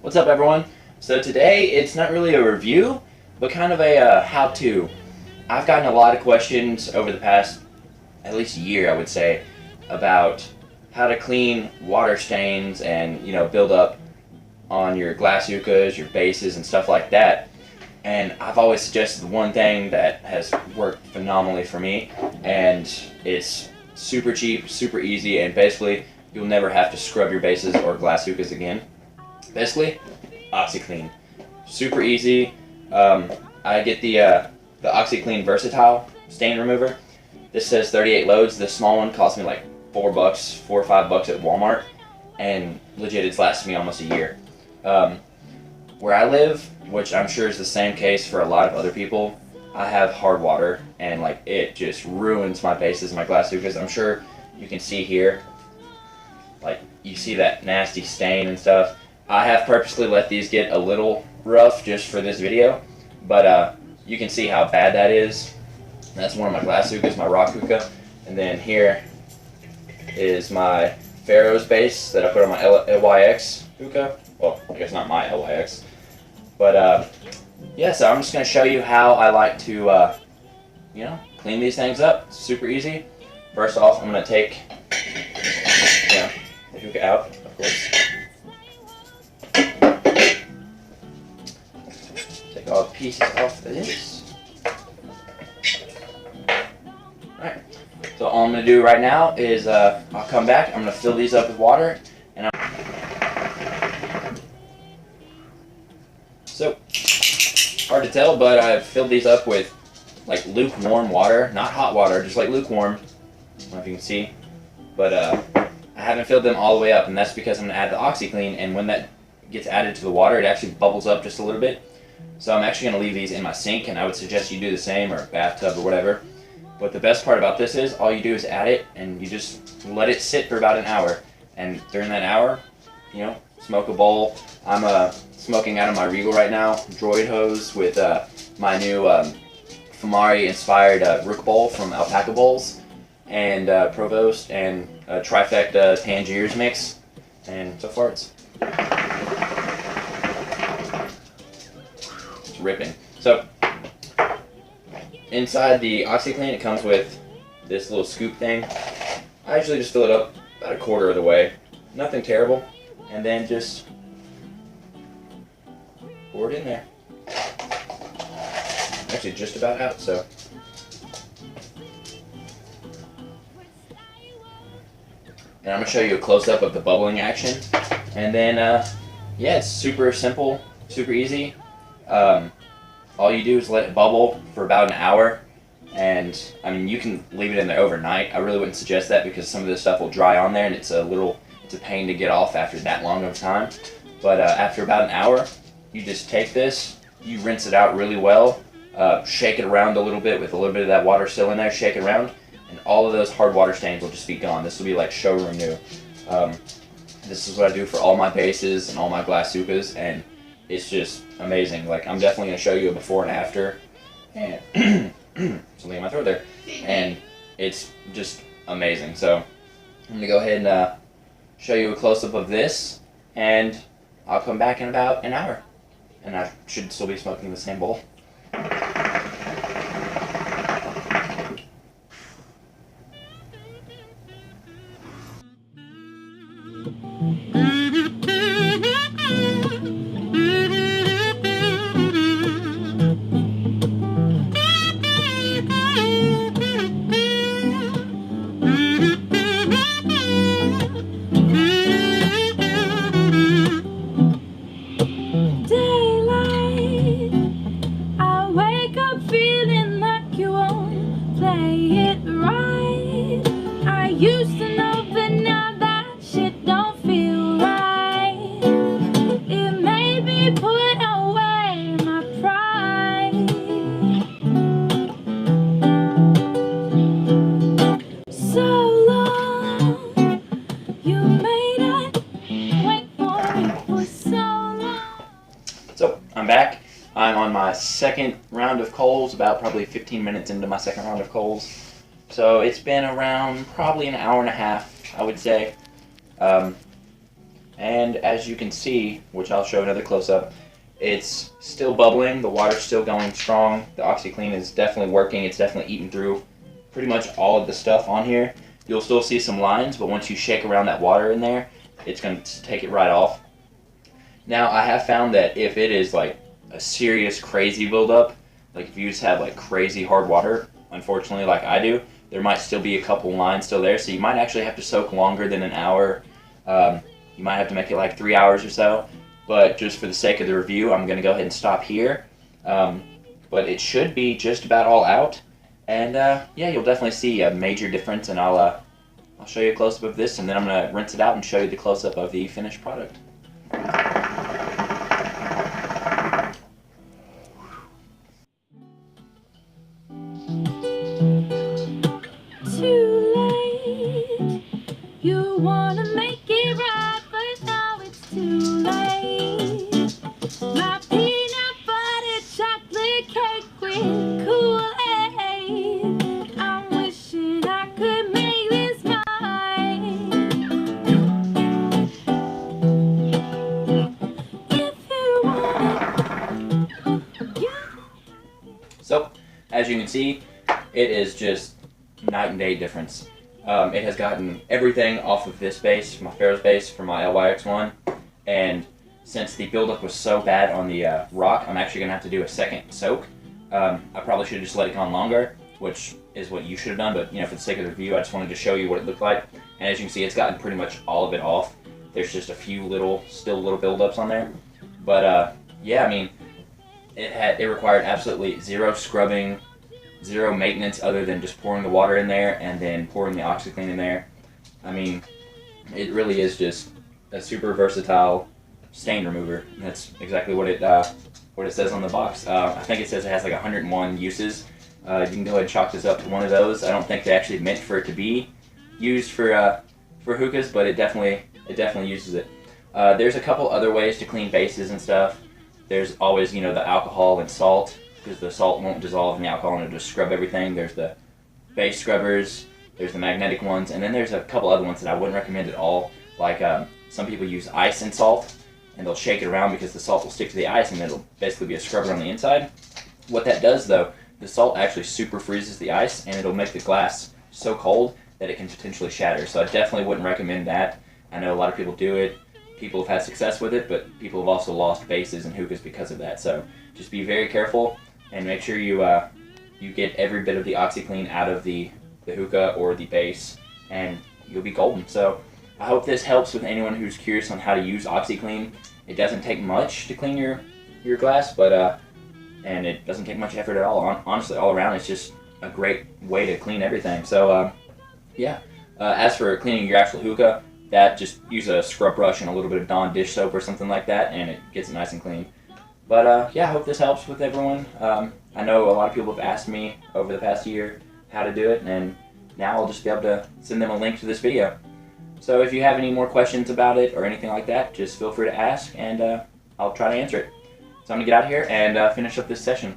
What's up, everyone? So today it's not really a review, but kind of a how-to. I've gotten a lot of questions over the past at least year, I would say, about how to clean water stains and build up on your glass hookahs, your bases, and stuff like that. And I've always suggested the one thing that has worked phenomenally for me, and it's super cheap, super easy, and basically you'll never have to scrub your bases or glass hookahs again. Basically, OxiClean. Super easy. I get the OxiClean Versatile stain remover. This says 38 loads. This small one cost me like $4 or $5 at Walmart, and legit it's lasted me almost a year. Where I live, which I'm sure is the same case for a lot of other people, I have hard water, and like it just ruins my bases, my glass hookahs. I'm sure you can see here, like you see that nasty stain and stuff. I have purposely let these get a little rough just for this video, but you can see how bad that is. That's one of my glass hookahs, my rock hookah, and then here is my Pharaoh's base that I put on my LYX hookah. Well, I guess not my LYX, but yeah. So I'm just gonna show you how I like to, clean these things up. It's super easy. First off, I'm gonna take, the hookah out, of course. Take all the pieces off this. Alright, so all I'm going to do right now is I'll come back, I'm going to fill these up with water, and so, hard to tell, but I've filled these up with like lukewarm water, not hot water, just like lukewarm. I don't know if you can see, but I haven't filled them all the way up, and that's because I'm going to add the OxiClean, and when that gets added to the water, it actually bubbles up just a little bit. So I'm actually going to leave these in my sink, and I would suggest you do the same, or a bathtub or whatever. But the best part about this is all you do is add it, and you just let it sit for about an hour. And during that hour, smoke a bowl. I'm smoking out of my Regal right now, Droid hose with my new Famari inspired Rook bowl from Alpaca Bowls, and Provost, and Trifecta Tangiers mix. And so far it's ripping. So inside the OxiClean, it comes with this little scoop thing. I usually just fill it up about a quarter of the way. Nothing terrible. And then just pour it in there. Actually just about out, so. And I'm going to show you a close-up of the bubbling action. And then, yeah, it's super simple, super easy. All you do is let it bubble for about an hour, and I mean you can leave it in there overnight. I really wouldn't suggest that because some of this stuff will dry on there, and it's a pain to get off after that long of time. But after about an hour, you just take this, you rinse it out really well, shake it around a little bit with a little bit of that water still in there, shake it around, and all of those hard water stains will just be gone. This will be like showroom new. This is what I do for all my bases and all my glass hookahs, and it's just amazing. Like, I'm definitely going to show you a before and after, and something in my throat there, and it's just amazing. So I'm going to go ahead and show you a close-up of this, and I'll come back in about an hour, and I should still be smoking the same bowl. Used to know, but now that shit don't feel right. It made me put away my pride. So long, you made it wait for it for so long. So I'm back. I'm on my second round of coals, about probably 15 minutes into my second round of coals. So it's been around probably an hour and a half, I would say. And as you can see, which I'll show another close-up, it's still bubbling, the water's still going strong, the OxiClean is definitely working, it's definitely eating through pretty much all of the stuff on here. You'll still see some lines, but once you shake around that water in there, it's going to take it right off. Now, I have found that if it is like a serious crazy buildup, like if you just have like crazy hard water, unfortunately like I do, there might still be a couple lines still there, so you might actually have to soak longer than an hour. You might have to make it like 3 hours or so, but just for the sake of the review, I'm going to go ahead and stop here. But it should be just about all out, and yeah, you'll definitely see a major difference, and I'll show you a close-up of this, and then I'm going to rinse it out and show you the close-up of the finished product. Too late. You wanna make it right, but now it's too late. My peanut butter chocolate cake with Kool-Aid. I'm wishing I could make this mine. If you want it, you. So, as you can see, it is just night and day difference. It has gotten everything off of this base, my Pharaoh's base for my LYX1, and since the buildup was so bad on the rock, I'm actually going to have to do a second soak. I probably should have just let it go on longer, which is what you should have done, but you know, for the sake of the review, I just wanted to show you what it looked like. And as you can see, it's gotten pretty much all of it off. There's just a few still little buildups on there. But yeah, I mean, it required absolutely zero scrubbing, zero maintenance other than just pouring the water in there and then pouring the OxiClean in there. I mean, it really is just a super versatile stain remover. That's exactly what it says on the box. I think it says it has like 101 uses. You can go ahead and chalk this up to one of those. I don't think they actually meant for it to be used for hookahs, but it definitely uses it. There's a couple other ways to clean bases and stuff. There's always, you know, the alcohol and salt, because the salt won't dissolve in the alcohol and it'll just scrub everything. There's the base scrubbers, there's the magnetic ones, and then there's a couple other ones that I wouldn't recommend at all. Like some people use ice and salt, and they'll shake it around because the salt will stick to the ice and it'll basically be a scrubber on the inside. What that does though, the salt actually super freezes the ice and it'll make the glass so cold that it can potentially shatter. So I definitely wouldn't recommend that. I know a lot of people do it. People have had success with it, but people have also lost bases and hookahs because of that. So just be very careful and make sure you you get every bit of the OxiClean out of the hookah or the base, and you'll be golden. So I hope this helps with anyone who's curious on how to use OxiClean. It doesn't take much to clean your glass, but and it doesn't take much effort at all. Honestly, all around, it's just a great way to clean everything. So yeah. As for cleaning your actual hookah, that just use a scrub brush and a little bit of Dawn dish soap or something like that, and it gets it nice and clean. But yeah, I hope this helps with everyone. I know a lot of people have asked me over the past year how to do it, and now I'll just be able to send them a link to this video. So if you have any more questions about it or anything like that, just feel free to ask, and I'll try to answer it. So I'm going to get out of here and finish up this session.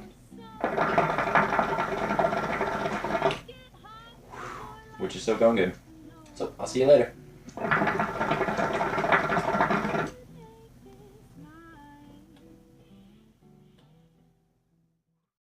Which is still going good. So I'll see you later.